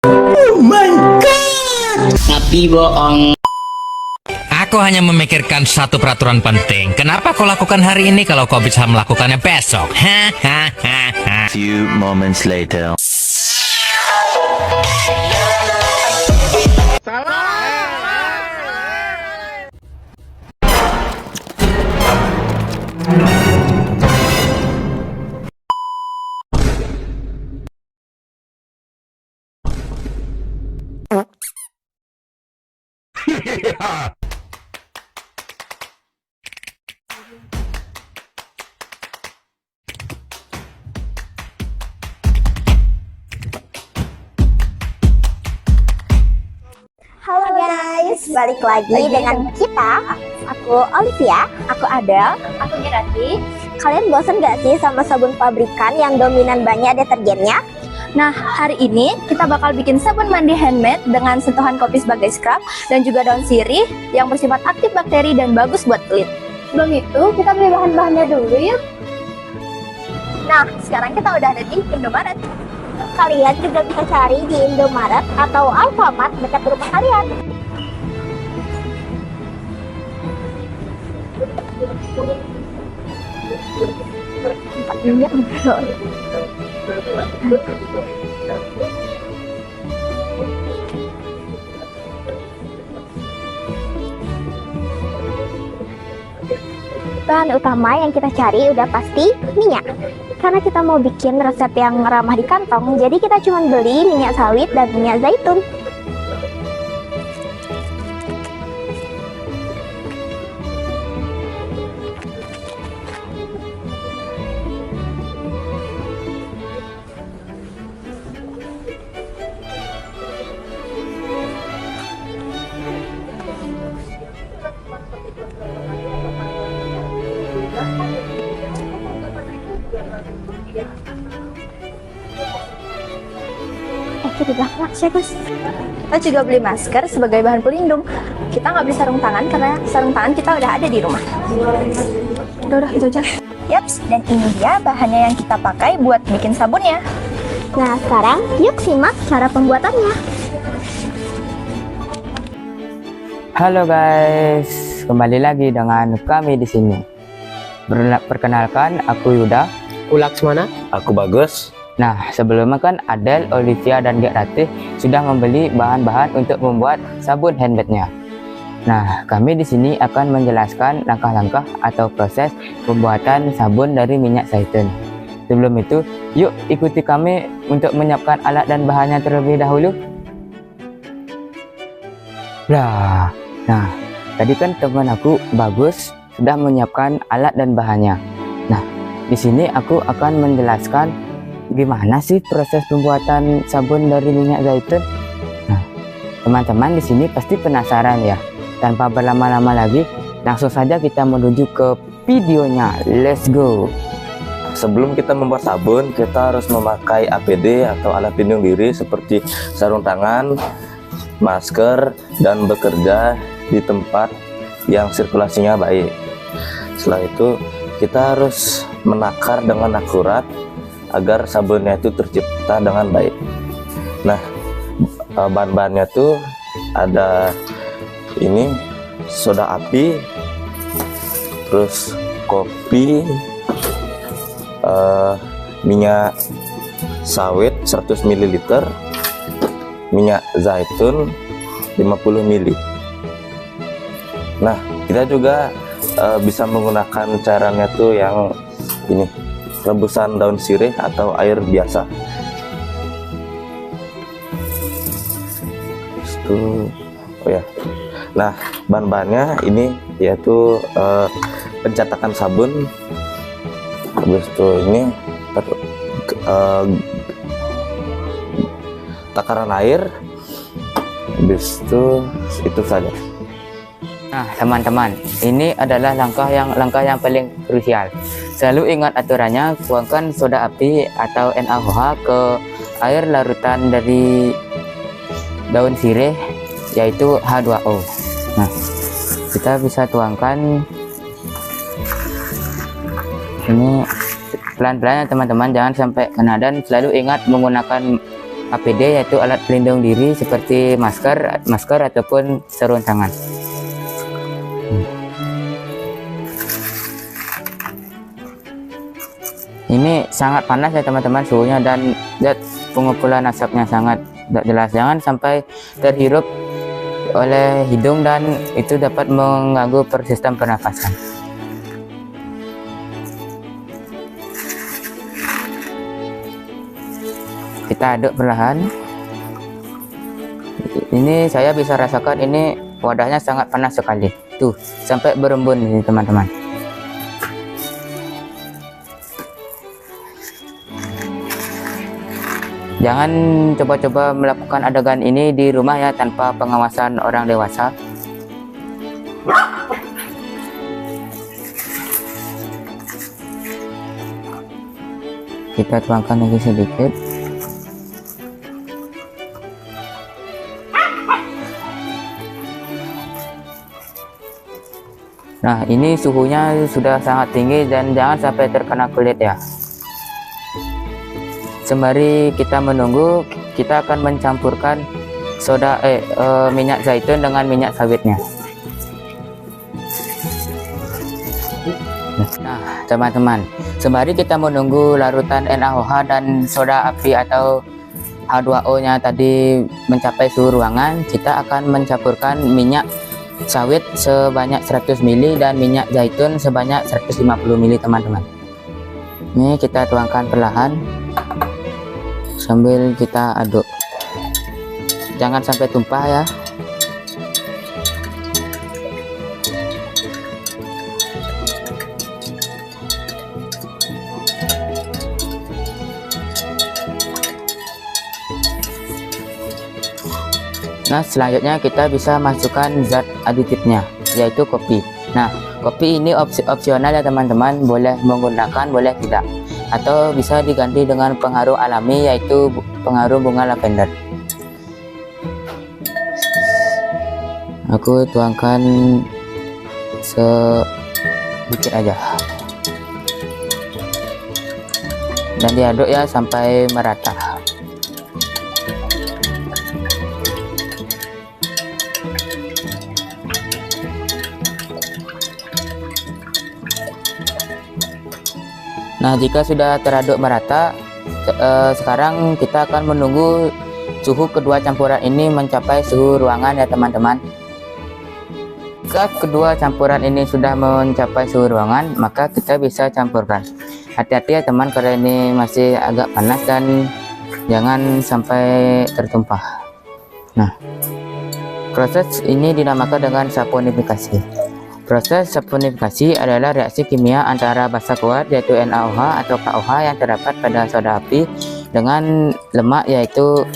Oh my god. Tapi bohong. Aku hanya memikirkan satu peraturan penting. Kenapa kau lakukan hari ini kalau kau bisa melakukannya besok? Few moments later. Halo guys, balik lagi dengan kita. Aku Olivia, aku Adel, aku Mirati. Kalian bosan gak sih sama sabun pabrikan yang dominan banyak deterjennya? Nah, hari ini kita bakal bikin sabun mandi handmade dengan sentuhan kopi sebagai scrub dan juga daun sirih yang bersifat aktif bakteri dan bagus buat kulit. Sebelum itu, kita beli bahan-bahannya dulu yuk. Nah, sekarang kita udah ada di Indomaret. Kalian juga bisa cari di Indomaret atau Alfamart dekat rumah kalian. Bahan utama yang kita cari udah pasti minyak. Karena kita mau bikin resep yang ramah di kantong, jadi kita cuma beli minyak sawit dan minyak zaitun. Kita juga beli masker sebagai bahan pelindung. Kita nggak beli sarung tangan karena sarung tangan kita udah ada di rumah. Udah itu aja. Yaps, dan ini dia bahannya yang kita pakai buat bikin sabunnya. Nah, sekarang yuk simak cara pembuatannya. Halo guys, kembali lagi dengan kami di sini. Perkenalkan, aku Yuda. Aku Laksmana. Aku Bagus. Nah, sebelumnya kan Adel, Olivia, dan Gek Ratih sudah membeli bahan-bahan untuk membuat sabun handmade-nya. Nah, kami di sini akan menjelaskan langkah-langkah atau proses pembuatan sabun dari minyak zaitun. Sebelum itu, yuk ikuti kami untuk menyiapkan alat dan bahannya terlebih dahulu. Nah, tadi kan teman aku Bagus sudah menyiapkan alat dan bahannya. Nah, di sini aku akan menjelaskan gimana sih proses pembuatan sabun dari minyak zaitun. Nah, teman-teman di sini pasti penasaran ya. Tanpa berlama-lama lagi, langsung saja kita menuju ke videonya. Let's go. Sebelum kita membuat sabun, kita harus memakai APD atau alat pelindung diri seperti sarung tangan, masker, dan bekerja di tempat yang sirkulasinya baik. Setelah itu, kita harus menakar dengan akurat agar sabunnya itu tercipta dengan baik. Nah, bahan-bahannya tuh ada ini soda api, terus kopi, minyak sawit 100 ml, minyak zaitun 50 ml. Nah, kita juga bisa menggunakan caranya tuh yang ini, rebusan daun sirih atau air biasa. Itu, oh ya. Nah, bahan-bahannya ini yaitu pencetakan sabun. Habis itu ini takaran air. Habis itu saja. Nah, teman-teman, ini adalah langkah yang paling krusial. Selalu ingat aturannya, tuangkan soda api atau NaOH ke air larutan dari daun sirih, yaitu H2O. Nah, kita bisa tuangkan ini pelan-pelan ya teman-teman, jangan sampai kena, dan selalu ingat menggunakan APD yaitu alat pelindung diri seperti masker ataupun sarung tangan. Ini sangat panas ya teman-teman suhunya, dan zat pengumpulan asapnya sangat tidak jelas. Jangan sampai terhirup oleh hidung dan itu dapat mengganggu sistem pernafasan. Kita aduk perlahan. Ini saya bisa rasakan ini wadahnya sangat panas sekali. Tuh, sampai berembun ini teman-teman. Jangan coba-coba melakukan adegan ini di rumah ya tanpa pengawasan orang dewasa. Kita tuangkan lagi sedikit. Nah, ini suhunya sudah sangat tinggi dan jangan sampai terkena kulit ya. Sembari kita menunggu, kita akan mencampurkan minyak zaitun dengan minyak sawitnya. Nah, teman-teman, sembari kita menunggu larutan NaOH dan soda api atau H2O-nya tadi mencapai suhu ruangan, kita akan mencampurkan minyak sawit sebanyak 100 ml dan minyak zaitun sebanyak 150 ml, teman-teman. Ini kita tuangkan perlahan sambil kita aduk, jangan sampai tumpah ya. Nah, selanjutnya kita bisa masukkan zat aditifnya, yaitu kopi. Nah, kopi ini opsional ya teman-teman, boleh menggunakan boleh tidak, atau bisa diganti dengan pengharum alami yaitu pengharum bunga lavender. Aku tuangkan sedikit aja dan diaduk ya sampai merata. Nah, jika sudah teraduk merata, sekarang kita akan menunggu suhu kedua campuran ini mencapai suhu ruangan ya teman-teman. Jika kedua campuran ini sudah mencapai suhu ruangan, maka kita bisa campurkan. Hati-hati ya teman, karena ini masih agak panas dan jangan sampai tertumpah. Nah, proses ini dinamakan dengan saponifikasi. Proses saponifikasi adalah reaksi kimia antara basa kuat yaitu NaOH atau KOH yang terdapat pada soda api dengan lemak yaitu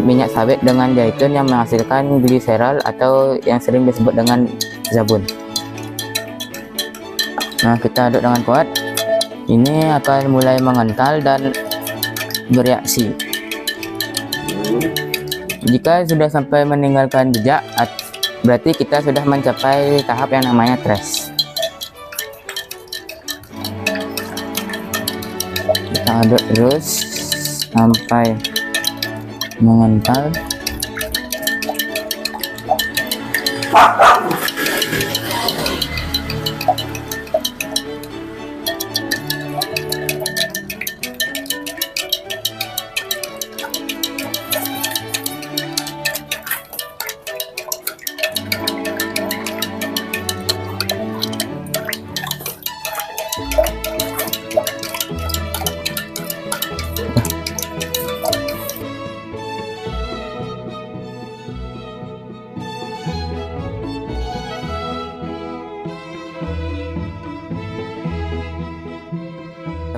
minyak sawit dengan zaitun yang menghasilkan gliserol atau yang sering disebut dengan zabun. Nah, kita aduk dengan kuat. Ini akan mulai mengental dan bereaksi. Jika sudah sampai meninggalkan jejak, berarti kita sudah mencapai tahap yang namanya thresh. Kita aduk terus sampai mengental.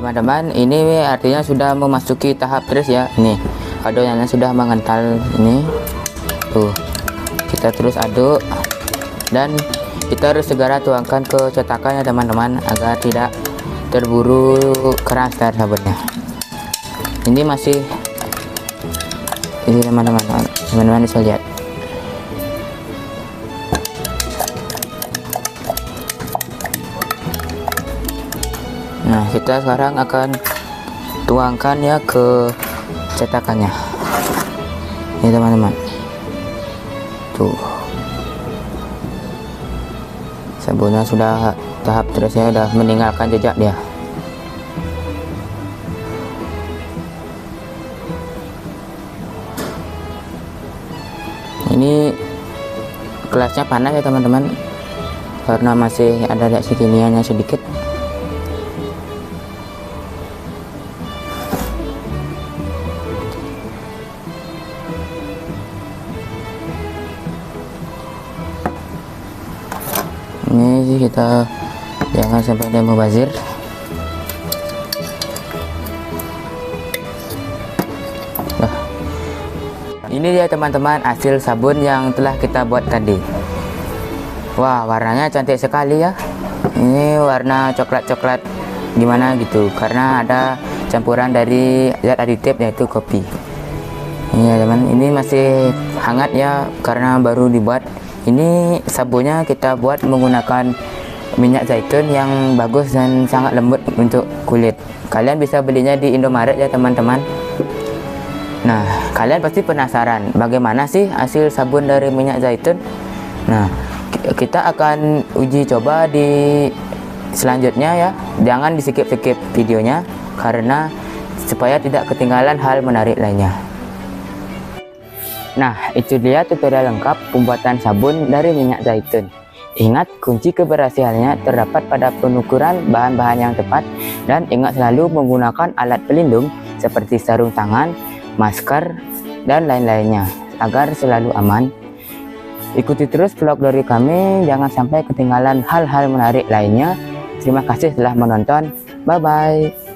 Teman-teman, ini artinya sudah memasuki tahap thresh ya. Nih, adonannya sudah mengental ini. Tuh, kita terus aduk dan kita harus segera tuangkan ke cetakan ya teman-teman, agar tidak terburu keras sabunnya. Ini masih ini teman-teman bisa lihat. Nah, kita sekarang akan tuangkan ya ke cetakannya. Ini teman-teman, tuh sabunnya sudah tahap terusnya udah meninggalkan jejak dia. Ini kelasnya panas ya teman-teman, karena masih ada reaksi kimianya sedikit. Ini sih kita jangan sampai dia mubazir. Ini dia teman-teman hasil sabun yang telah kita buat tadi. Wah, warnanya cantik sekali ya. Ini warna coklat-coklat gimana gitu, karena ada campuran dari zat aditif yaitu kopi. Ini ya teman, ini masih hangat ya karena baru dibuat. Ini sabunnya kita buat menggunakan minyak zaitun yang bagus dan sangat lembut untuk kulit. Kalian bisa belinya di Indomaret ya teman-teman. Nah, kalian pasti penasaran bagaimana sih hasil sabun dari minyak zaitun. Nah, kita akan uji coba di selanjutnya ya. Jangan di skip-skip videonya karena supaya tidak ketinggalan hal menarik lainnya. Nah, itu dia tutorial lengkap pembuatan sabun dari minyak zaitun. Ingat, kunci keberhasilannya terdapat pada pengukuran bahan-bahan yang tepat, dan ingat selalu menggunakan alat pelindung seperti sarung tangan, masker, dan lain-lainnya agar selalu aman. Ikuti terus vlog dari kami, jangan sampai ketinggalan hal-hal menarik lainnya. Terima kasih telah menonton. Bye-bye.